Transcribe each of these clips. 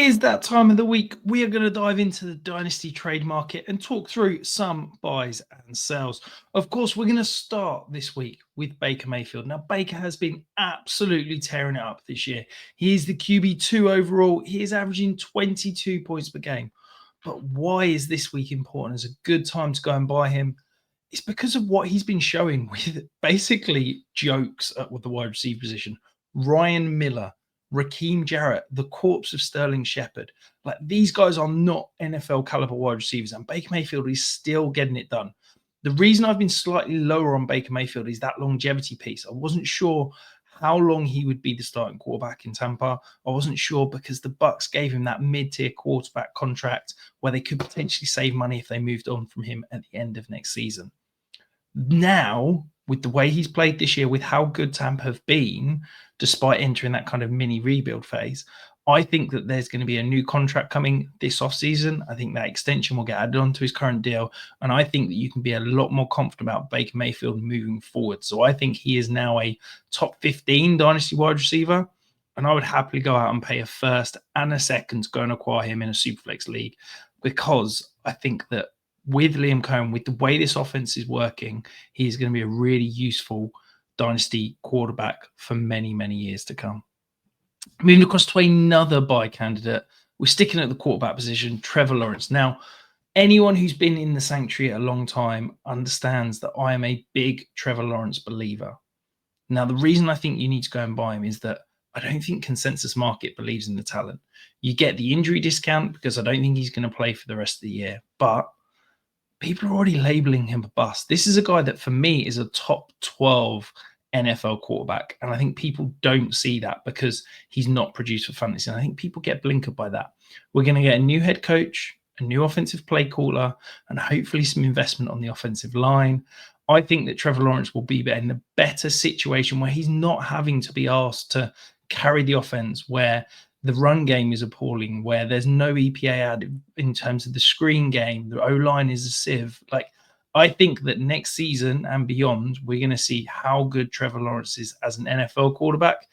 is that time of the week. We are going to dive into the Dynasty trade market and talk through some buys and sells. Of course, we're going to start this week with Baker Mayfield. Now, Baker has been absolutely tearing it up this year. He is the QB2 overall. He is averaging 22 points per game. But why is this week important as a good time to go and buy him? It's because of what he's been showing with basically jokes at the wide receiver position. Ryan Miller, Raheem Jarrett, the corpse of Sterling Shepard. Like, these guys are not NFL caliber wide receivers, and Baker Mayfield is still getting it done. The reason I've been slightly lower on Baker Mayfield is that longevity piece. I wasn't sure how long he would be the starting quarterback in Tampa. I wasn't sure because the Bucs gave him that mid-tier quarterback contract where they could potentially save money if they moved on from him at the end of next season. Now, with the way he's played this year, with how good Tampa have been, despite entering that kind of mini rebuild phase, I think that there's going to be a new contract coming this offseason. I think that extension will get added on to his current deal. And I think that you can be a lot more confident about Baker Mayfield moving forward. So I think he is now a top 15 dynasty wide receiver. And I would happily go out and pay a first and a second to go and acquire him in a Superflex league, because I think that with Liam Cohen, with the way this offense is working, he's going to be a really useful dynasty quarterback for many, many years to come. Moving across to another buy candidate, we're sticking at the quarterback position, Trevor Lawrence. Now, anyone who's been in the sanctuary a long time understands that I am a big Trevor Lawrence believer. Now, the reason I think you need to go and buy him is that I don't think consensus market believes in the talent. You get the injury discount because I don't think he's going to play for the rest of the year, but people are already labeling him a bust. This is a guy that for me is a top 12 NFL quarterback. And I think people don't see that because he's not produced for fantasy. And I think people get blinkered by that. We're going to get a new head coach, a new offensive play caller, and hopefully some investment on the offensive line. I think that Trevor Lawrence will be in a better situation where he's not having to be asked to carry the offense, where the run game is appalling, where there's no EPA added in terms of the screen game. The O-line is a sieve. Like, I think that next season and beyond, we're going to see how good Trevor Lawrence is as an NFL quarterback.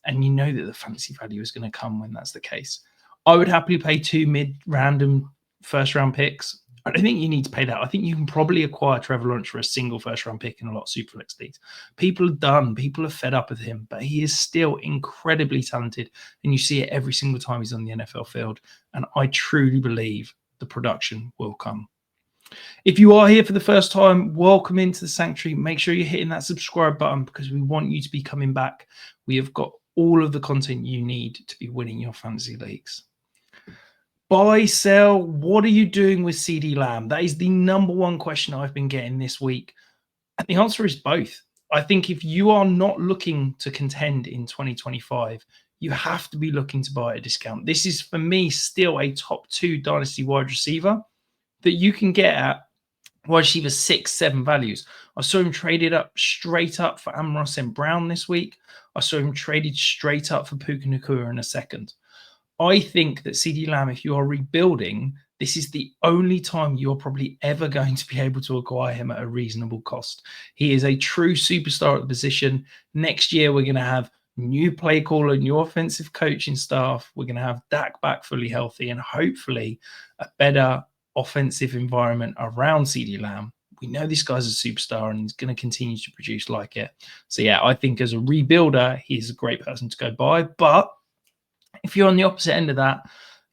And you know that the fantasy value is going to come when that's the case. I would happily pay 2 mid-random first-round picks. I don't think you need to pay that. I think you can probably acquire Trevor Lawrence for a single first-round pick in a lot of Superflex leagues. People are done. People are fed up with him. But he is still incredibly talented. And you see it every single time he's on the NFL field. And I truly believe the production will come. If you are here for the first time, welcome into the sanctuary. Make sure you're hitting that subscribe button because we want you to be coming back. We have got all of the content you need to be winning your fantasy leagues. Buy, sell, what are you doing with CeeDee Lamb? That is the number one question I've been getting this week. And the answer is both. I think if you are not looking to contend in 2025, you have to be looking to buy at a discount. This is, for me, still a top 2 dynasty wide receiver that you can get at wide receiver 6-7 values. I saw him traded up straight up for Amon-Ra St. Brown this week. I saw him traded straight up for Puka Nacua in a second. I think that CeeDee Lamb, if you are rebuilding, this is the only time you're probably ever going to be able to acquire him at a reasonable cost. He is a true superstar at the position. Next year, we're going to have new play caller, new offensive coaching staff. We're going to have Dak back fully healthy and hopefully a better offensive environment around CeeDee Lamb. We know this guy's a superstar and he's going to continue to produce like it. So yeah, I think as a rebuilder, he's a great person to go buy. But if you're on the opposite end of that,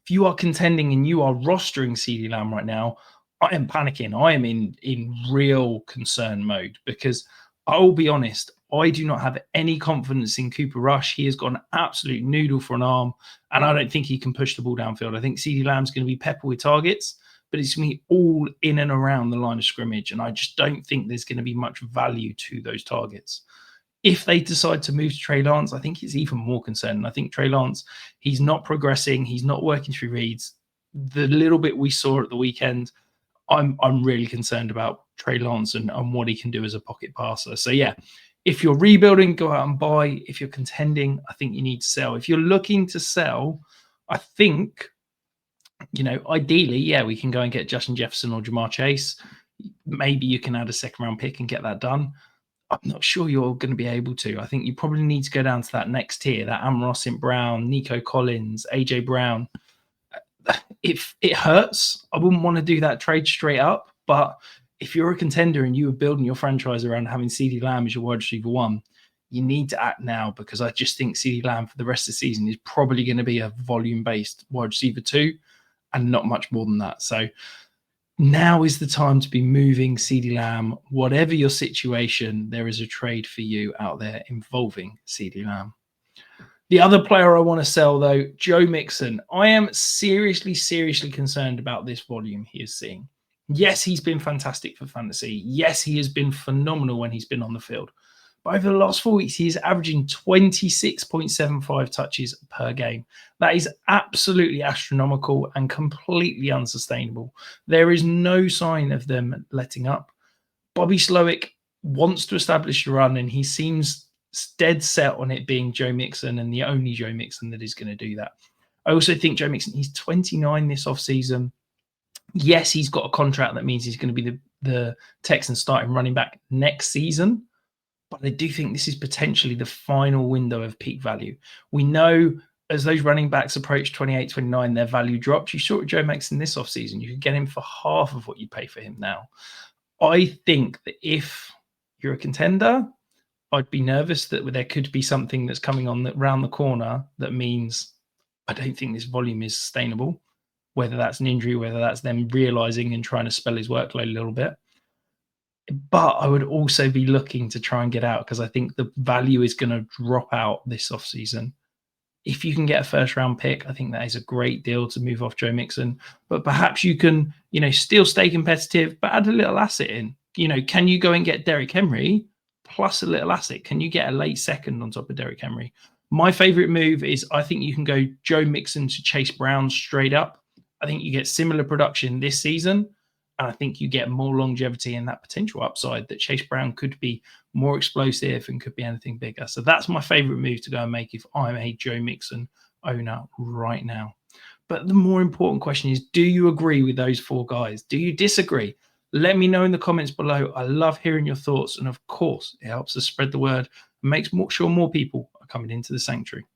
if you are contending and you are rostering CeeDee Lamb right now, I am panicking. I am in real concern mode because I will be honest, I do not have any confidence in Cooper Rush. He has got an absolute noodle for an arm, and I don't think he can push the ball downfield. I think CeeDee Lamb's going to be peppered with targets, but it's going to be all in and around the line of scrimmage, and I just don't think there's going to be much value to those targets. If they decide to move to Trey Lance, I think it's even more concerning. I think Trey Lance, he's not progressing. He's not working through reads. The little bit we saw at the weekend, I'm really concerned about Trey Lance and what he can do as a pocket passer. So yeah, if you're rebuilding, go out and buy. If you're contending, I think you need to sell. If you're looking to sell, I think, ideally, yeah, we can go and get Justin Jefferson or Jamar Chase. Maybe you can add a second-round pick and get that done. I'm not sure you're going to be able to. I think you probably need to go down to that next tier, that Amon-Ra St. Brown, Nico Collins, AJ Brown. if it hurts, I wouldn't want to do that trade straight up. But if you're a contender and you are building your franchise around having CeeDee Lamb as your wide receiver one, you need to act now, because I just think CeeDee Lamb for the rest of the season is probably going to be a volume-based wide receiver 2 and not much more than that. So now is the time to be moving CeeDee Lamb. Whatever your situation, there is a trade for you out there involving CeeDee Lamb. The other player I want to sell, though, Joe Mixon. I am seriously concerned about this volume he is seeing. Yes, he's been fantastic for fantasy. Yes, he has been phenomenal when he's been on the field. But over the last 4 weeks, he is averaging 26.75 touches per game. That is absolutely astronomical and completely unsustainable. There is no sign of them letting up. Bobby Slowick wants to establish the run, and he seems dead set on it being Joe Mixon and the only Joe Mixon that is going to do that. I also think Joe Mixon, he's 29 this offseason. Yes, he's got a contract that means he's going to be the Texans starting running back next season. But I do think this is potentially the final window of peak value. We know as those running backs approach 28, 29, their value drops. You saw what Joe Mixon this offseason. You could get him for half of what you pay for him now. I think that if you're a contender, I'd be nervous that there could be something that's coming on around the corner that means I don't think this volume is sustainable, whether that's an injury, whether that's them realizing and trying to spell his workload a little bit. But I would also be looking to try and get out, because I think the value is going to drop out this offseason. If you can get a first-round pick, I think that is a great deal to move off Joe Mixon. But perhaps you can, still stay competitive, but add a little asset in. Can you go and get Derrick Henry plus a little asset? Can you get a late second on top of Derrick Henry? My favorite move is I think you can go Joe Mixon to Chase Brown straight up. I think you get similar production this season. And I think you get more longevity and that potential upside that Chase Brown could be more explosive and could be anything bigger. So that's my favorite move to go and make if I'm a Joe Mixon owner right now. But the more important question is, do you agree with those 4 guys? Do you disagree? Let me know in the comments below. I love hearing your thoughts. And of course, it helps us spread the word and makes sure more people are coming into the sanctuary.